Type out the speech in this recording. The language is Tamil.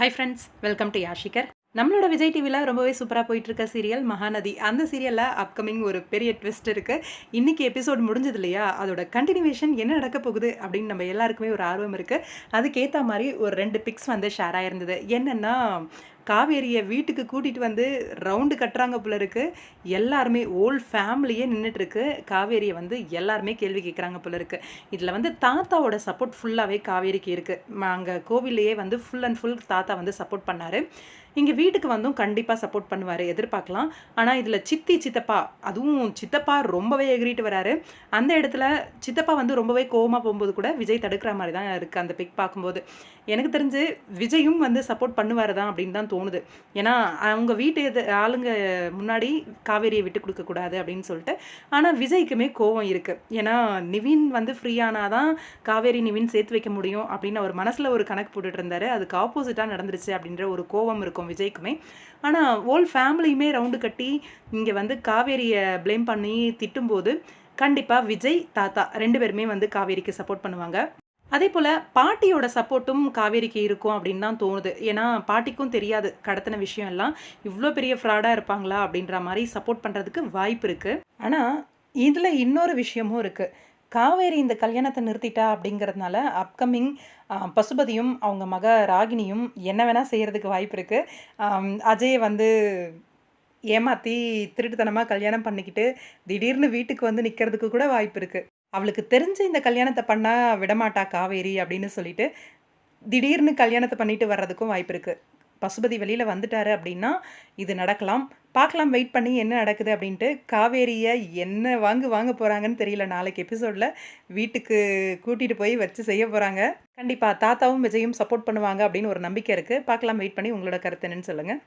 High friends, welcome to Yashikar. நம்மளோட விஜய் டிவியில் ரொம்பவே சூப்பராக போயிட்டுருக்க சீரியல் மகாநதி. அந்த சீரியலில் அப்கமிங் ஒரு பெரிய ட்விஸ்ட் இருக்குது. இன்றைக்கி எபிசோட் முடிஞ்சது இல்லையா, அதோட கண்டினியூவேஷன் என்ன நடக்க போகுது அப்படின்னு நம்ம எல்லாருக்குமே ஒரு ஆர்வம் இருக்குது. அதுக்கேற்ற மாதிரி ஒரு 2 பிக்ஸ் வந்து ஷேர் ஆகிருந்தது. என்னென்னா, காவேரியை வீட்டுக்கு கூட்டிகிட்டு வந்து ரவுண்டு கட்டுறாங்க போல இருக்குது. எல்லாருமே ஓல் ஃபேமிலியே நின்றுட்டுருக்கு. காவேரியை வந்து எல்லாருமே கேள்வி கேட்குறாங்க போல இருக்குது. இதில் வந்து தாத்தாவோட சப்போர்ட் ஃபுல்லாகவே காவேரிக்கு இருக்குது. அங்கே கோவில்லையே வந்து ஃபுல் அண்ட் ஃபுல் தாத்தா வந்து சப்போர்ட் பண்ணார். இங்கே வீட்டுக்கு வந்தும் கண்டிப்பாக சப்போர்ட் பண்ணுவார், எதிர்பார்க்கலாம். ஆனால் இதில் சித்தி சித்தப்பா, அதுவும் சித்தப்பா ரொம்பவே எகிரிட்டு வராரு. அந்த இடத்துல சித்தப்பா வந்து ரொம்பவே கோவமாக போகும்போது கூட விஜய் தடுக்கிற மாதிரி தான் இருக்குது அந்த பிக் பார்க்கும்போது. எனக்கு தெரிஞ்சு விஜயும் வந்து சப்போர்ட் பண்ணுவார் தான் அப்படின்னு தான் தோணுது. ஏன்னா அவங்க வீட்டு ஆளுங்க முன்னாடி காவேரியை விட்டு கொடுக்கக்கூடாது அப்படின்னு சொல்லிட்டு. ஆனால் விஜய்க்குமே கோவம் இருக்குது. ஏன்னா நிவின் வந்து ஃப்ரீயானாதான் காவேரி நிவின் சேர்த்து வைக்க முடியும் அப்படின்னு அவர் மனசில் ஒரு கணக்கு போட்டுட்டு இருந்தார். அதுக்கு ஆப்போசிட்டாக நடந்துருச்சு அப்படின்ற ஒரு கோவம் இருக்கும் விஜய்க்குமே. ஆனால் ஓல் ஃபேமிலியுமே ரவுண்டு கட்டி இங்கே வந்து காவேரியை ப்ளேம் பண்ணி திட்டும்போது கண்டிப்பாக விஜய் தாத்தா 2 பேருமே வந்து காவேரிக்கு சப்போர்ட் பண்ணுவாங்க. அதே போல் பாட்டியோட சப்போர்ட்டும் காவேரிக்கு இருக்கும் அப்படின்னு தான் தோணுது. ஏன்னா பாட்டிக்கும் தெரியாது கடத்தின விஷயம் எல்லாம் இவ்வளோ பெரிய ஃப்ராடாக இருப்பாங்களா அப்படின்ற மாதிரி சப்போர்ட் பண்ணுறதுக்கு வாய்ப்பு இருக்குது. ஆனால் இதில் இன்னொரு விஷயமும் இருக்குது. காவேரி இந்த கல்யாணத்தை நிறுத்திட்டா அப்படிங்கிறதுனால அப்கமிங் பசுபதியும் அவங்க மக ராகினியும் என்ன வேணால் செய்கிறதுக்கு வாய்ப்பு இருக்குது. அஜயை வந்து ஏமாற்றி திருட்டுத்தனமாக கல்யாணம் பண்ணிக்கிட்டு திடீர்னு வீட்டுக்கு வந்து நிற்கிறதுக்கு கூட வாய்ப்பு இருக்குது. அவளுக்கு தெரிஞ்சு இந்த கல்யாணத்தை பண்ணால் விடமாட்டா காவேரி அப்படின்னு சொல்லிட்டு திடீர்னு கல்யாணத்தை பண்ணிட்டு வர்றதுக்கும் வாய்ப்பு இருக்குது. பசுபதி வெளியில் வந்துட்டாரு அப்படின்னா இது நடக்கலாம். பார்க்கலாம், வெயிட் பண்ணி என்ன நடக்குது அப்படின்ட்டு. காவேரியை என்ன வாங்க போகிறாங்கன்னு தெரியல. நாளைக்கு எபிசோடில் வீட்டுக்கு கூட்டிகிட்டு போய் வச்சு செய்ய போகிறாங்க. கண்டிப்பாக தாத்தாவும் விஜயும் சப்போர்ட் பண்ணுவாங்க அப்படின்னு ஒரு நம்பிக்கை இருக்குது. பார்க்கலாம், வெயிட் பண்ணி உங்களோட கருத்து என்னன்னு சொல்லுங்கள்.